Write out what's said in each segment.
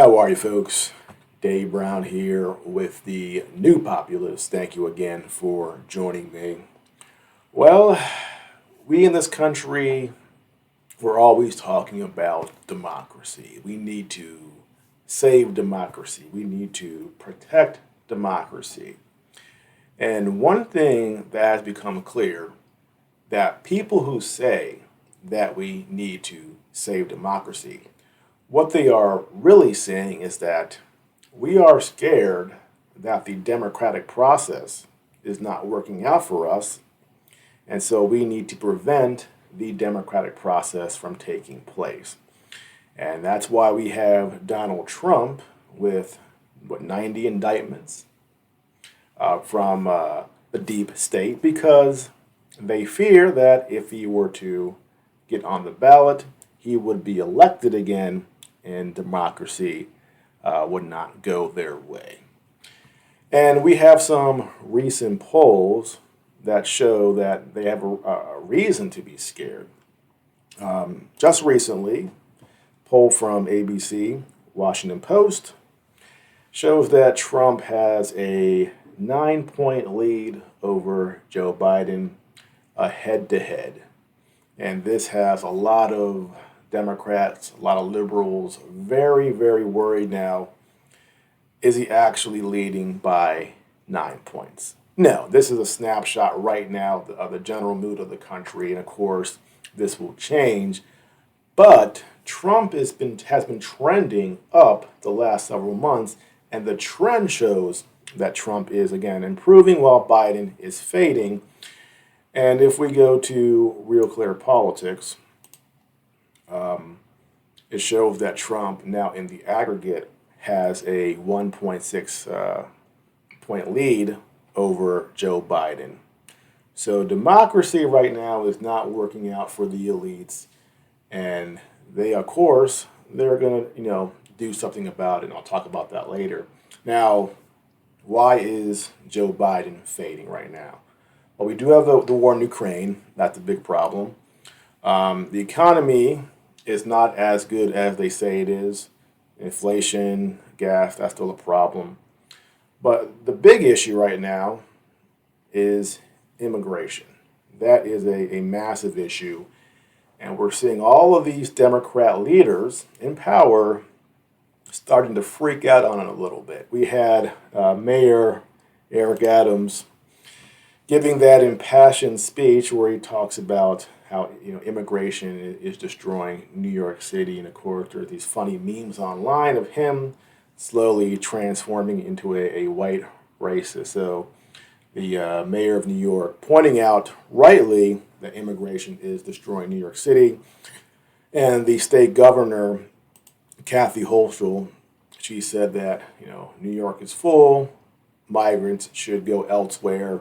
How are you, folks? Dave Brown here with the New Populist. Thank you again for joining me. Well, we in this country, we're always talking about democracy. We need to save democracy. We need to protect democracy. And one thing that has become clear that people who say that we need to save democracy, what they are really saying is that we are scared that the democratic process is not working out for us, and so we need to prevent the democratic process from taking place. And that's why we have Donald Trump with, 90 indictments from the deep state, because they fear that if he were to get on the ballot, he would be elected again and democracy would not go their way. And we have some recent polls that show that they have a reason to be scared. Just recently, poll from ABC, Washington Post, shows that Trump has a 9-point lead over Joe Biden, head to head. And this has a lot of Democrats, a lot of liberals, very, very worried now. Is he actually leading by 9 points? No, this is a snapshot right now of the general mood of the country, and of course, this will change. But Trump has been trending up the last several months, and the trend shows that Trump is again improving while Biden is fading. And if we go to Real Clear Politics, it shows that Trump now in the aggregate has a 1.6 point lead over Joe Biden. So democracy right now is not working out for the elites, and they, of course, they're going to, do something about it. And I'll talk about that later. Now, why is Joe Biden fading right now? Well, we do have the war in Ukraine. That's a big problem. The economy is not as good as they say it is. Inflation, gas, that's still a problem. But the big issue right now is immigration. That is a massive issue. And we're seeing all of these Democrat leaders in power starting to freak out on it a little bit. We had Mayor Eric Adams giving that impassioned speech where he talks about how immigration is destroying New York City, and of course there's these funny memes online of him slowly transforming into a white racist. So the mayor of New York pointing out rightly that immigration is destroying New York City, and the state governor Kathy Hochul, she said that New York is full, migrants should go elsewhere.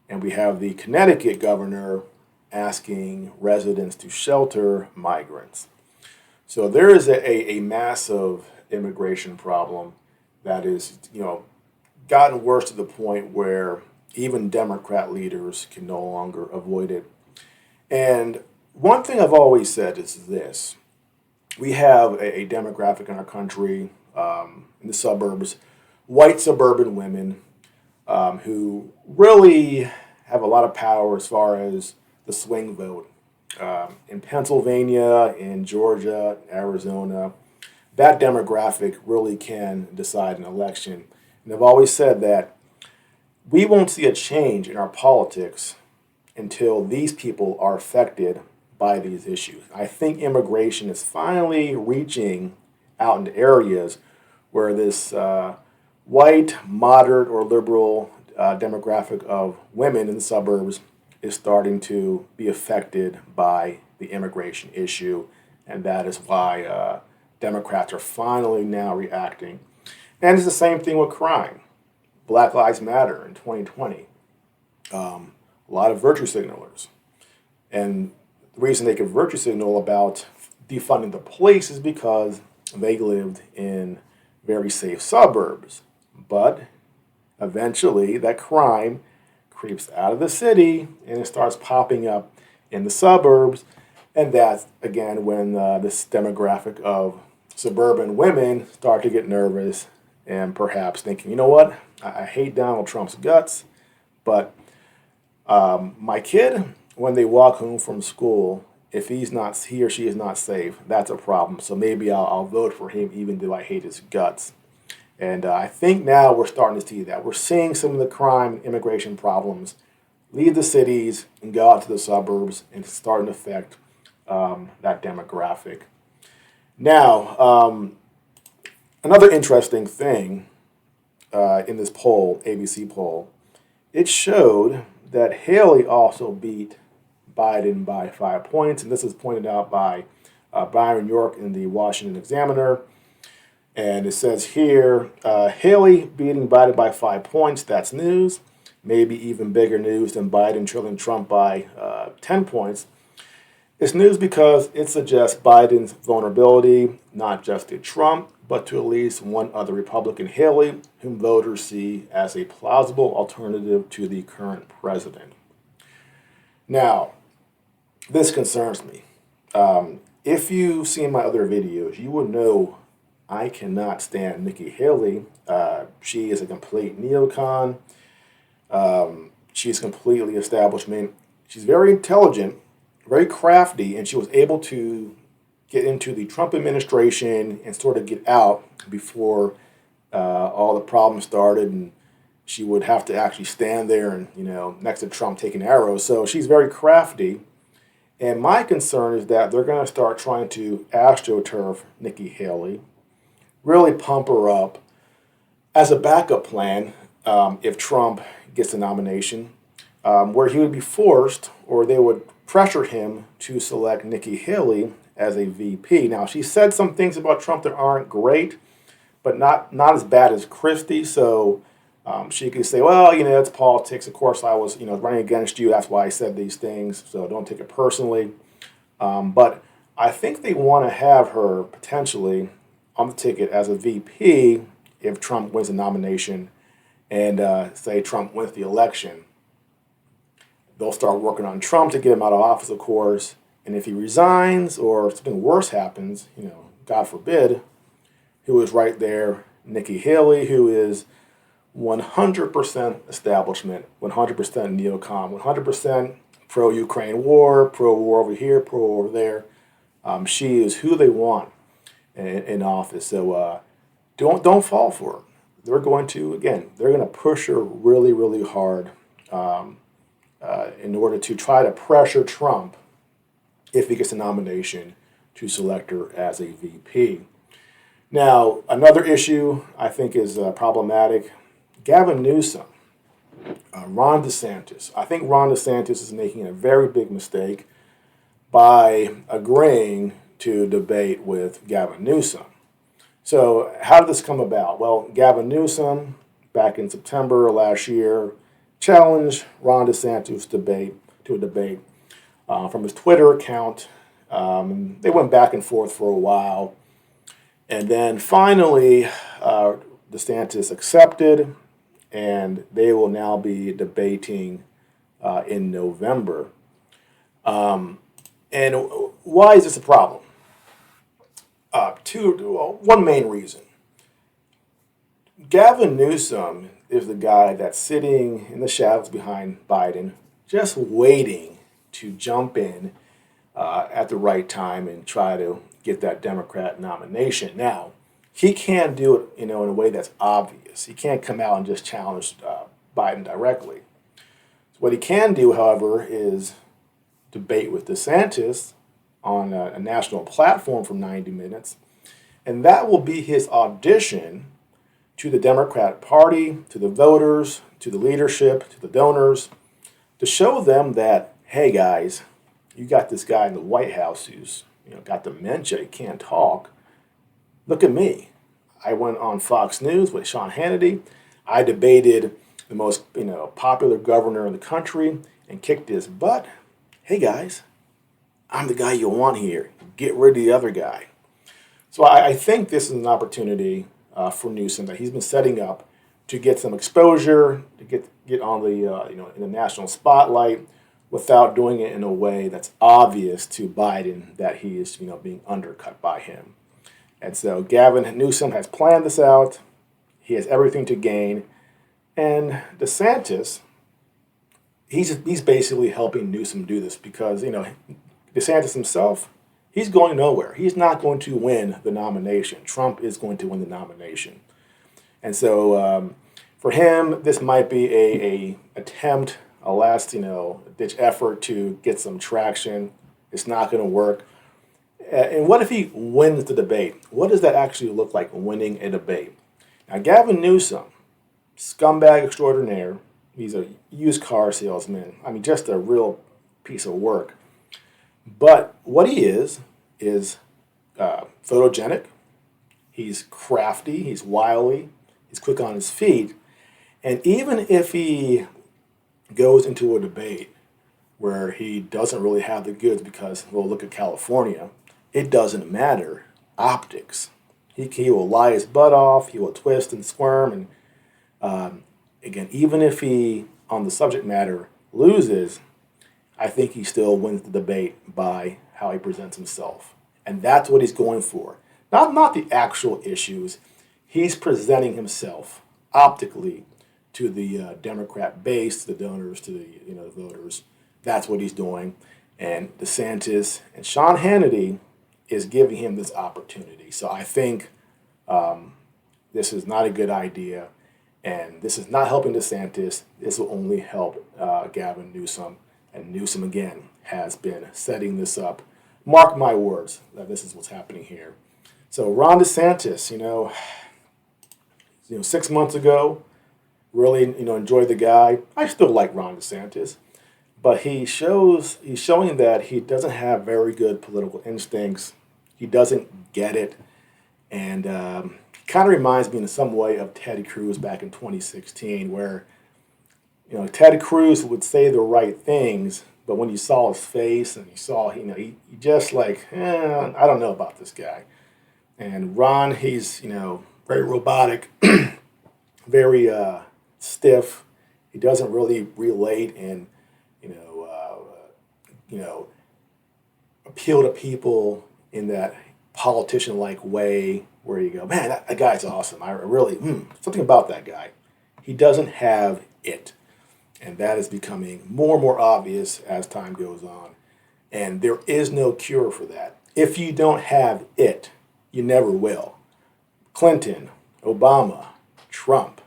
And we have the Connecticut governor asking residents to shelter migrants. So there is a massive immigration problem that is, gotten worse to the point where even Democrat leaders can no longer avoid it. And one thing I've always said is this. We have a demographic in our country, in the suburbs, white suburban women, who really have a lot of power as far as the swing vote. In Pennsylvania, in Georgia, Arizona, that demographic really can decide an election. And I've always said that we won't see a change in our politics until these people are affected by these issues. I think immigration is finally reaching out into areas where this white, moderate, or liberal demographic of women in the suburbs is starting to be affected by the immigration issue, and that is why Democrats are finally now reacting. And it's the same thing with crime. Black Lives Matter in 2020. A lot of virtue signalers. And the reason they could virtue signal about defunding the police is because they lived in very safe suburbs. But eventually that crime creeps out of the city and it starts popping up in the suburbs. And that's, again, when this demographic of suburban women start to get nervous and perhaps thinking, you know what, I hate Donald Trump's guts, but my kid, when they walk home from school, if he or she is not safe, that's a problem. So maybe I'll vote for him even though I hate his guts. And I think now we're starting to see that. We're seeing some of the crime and immigration problems leave the cities and go out to the suburbs, and it's starting to affect that demographic. Now, another interesting thing in this poll, ABC poll, it showed that Haley also beat Biden by 5 points, and this is pointed out by Byron York in the Washington Examiner. And it says here, Haley beating Biden by 5 points, that's news. Maybe even bigger news than Biden trailing Trump by 10 points. It's news because it suggests Biden's vulnerability, not just to Trump, but to at least one other Republican, Haley, whom voters see as a plausible alternative to the current president. Now, this concerns me. If you've seen my other videos, you will know I cannot stand Nikki Haley. She is a complete neocon. She's completely establishment. She's very intelligent, very crafty, and she was able to get into the Trump administration and sort of get out before all the problems started, and she would have to actually stand there and, next to Trump taking arrows. So she's very crafty. And my concern is that they're going to start trying to astroturf Nikki Haley, really pump her up as a backup plan if Trump gets the nomination, where he would be forced, or they would pressure him to select Nikki Haley as a VP. Now, she said some things about Trump that aren't great, but not as bad as Christie. So she could say, well, it's politics. Of course, I was, running against you. That's why I said these things. So don't take it personally. But I think they want to have her potentially on the ticket as a VP if Trump wins the nomination and say Trump wins the election. They'll start working on Trump to get him out of office, of course. And if he resigns or something worse happens, God forbid, who is right there, Nikki Haley, who is 100% establishment, 100% neocon, 100% pro-Ukraine war, pro-war over here, pro-war over there. She is who they want in office. So don't fall for it. They're going to push her really, really hard in order to try to pressure Trump if he gets a nomination to select her as a VP. Now, another issue I think is problematic. Gavin Newsom, Ron DeSantis. I think Ron DeSantis is making a very big mistake by agreeing to debate with Gavin Newsom. So how did this come about? Well, Gavin Newsom, back in September last year, challenged Ron DeSantis to a debate from his Twitter account. They went back and forth for a while. And then finally, DeSantis accepted, and they will now be debating in November. And why is this a problem? One main reason. Gavin Newsom is the guy that's sitting in the shadows behind Biden, just waiting to jump in at the right time and try to get that Democrat nomination. Now, he can't do it, in a way that's obvious. He can't come out and just challenge Biden directly. So what he can do, however, is debate with DeSantis on a national platform for 90 minutes, and that will be his audition to the Democrat Party, to the voters, to the leadership, to the donors, to show them that, hey guys, you got this guy in the White House who's got dementia, he can't talk. Look at me. I went on Fox News with Sean Hannity. I debated the most popular governor in the country and kicked his butt. Hey guys, I'm the guy you want here. Get rid of the other guy. So I think this is an opportunity for Newsom that he's been setting up to get some exposure, to get on the in the national spotlight without doing it in a way that's obvious to Biden that he is being undercut by him. And so Gavin Newsom has planned this out. He has everything to gain. And DeSantis, he's basically helping Newsom do this because, DeSantis himself, he's going nowhere. He's not going to win the nomination. Trump is going to win the nomination. And so for him, this might be a attempt, a last, ditch effort to get some traction. It's not going to work. And what if he wins the debate? What does that actually look like, winning a debate? Now, Gavin Newsom, scumbag extraordinaire, he's a used car salesman. I mean, just a real piece of work. But what he is photogenic. He's crafty. He's wily. He's quick on his feet. And even if he goes into a debate where he doesn't really have the goods because, well, look at California, it doesn't matter. Optics. He will lie his butt off. He will twist and squirm. And again, even if he, on the subject matter, loses, I think he still wins the debate by how he presents himself. And that's what he's going for. Not the actual issues. He's presenting himself optically to the Democrat base, the donors, to the voters. That's what he's doing. And DeSantis and Sean Hannity is giving him this opportunity. So I think this is not a good idea. And this is not helping DeSantis. This will only help Gavin Newsom. And Newsom, again, has been setting this up. Mark my words that this is what's happening here. So Ron DeSantis, 6 months ago, really, enjoyed the guy. I still like Ron DeSantis. But he's showing that he doesn't have very good political instincts. He doesn't get it. And he kind of reminds me in some way of Ted Cruz back in 2016, where Ted Cruz would say the right things, but when you saw his face and you saw, he just like, I don't know about this guy. And Ron, he's, very robotic, very stiff. He doesn't really relate and, appeal to people in that politician-like way where you go, man, that guy's awesome. I really, something about that guy. He doesn't have it. And that is becoming more and more obvious as time goes on. And there is no cure for that. If you don't have it, you never will. Clinton, Obama, Trump,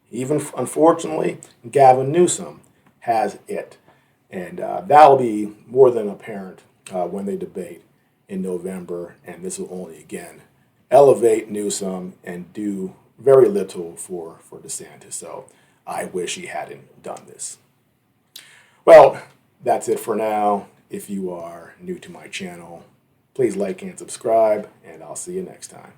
even, unfortunately, Gavin Newsom has it. And that'll be more than apparent when they debate in November. And this will only, again, elevate Newsom and do very little for DeSantis. So I wish he hadn't done this. Well, that's it for now. If you are new to my channel, please like and subscribe, and I'll see you next time.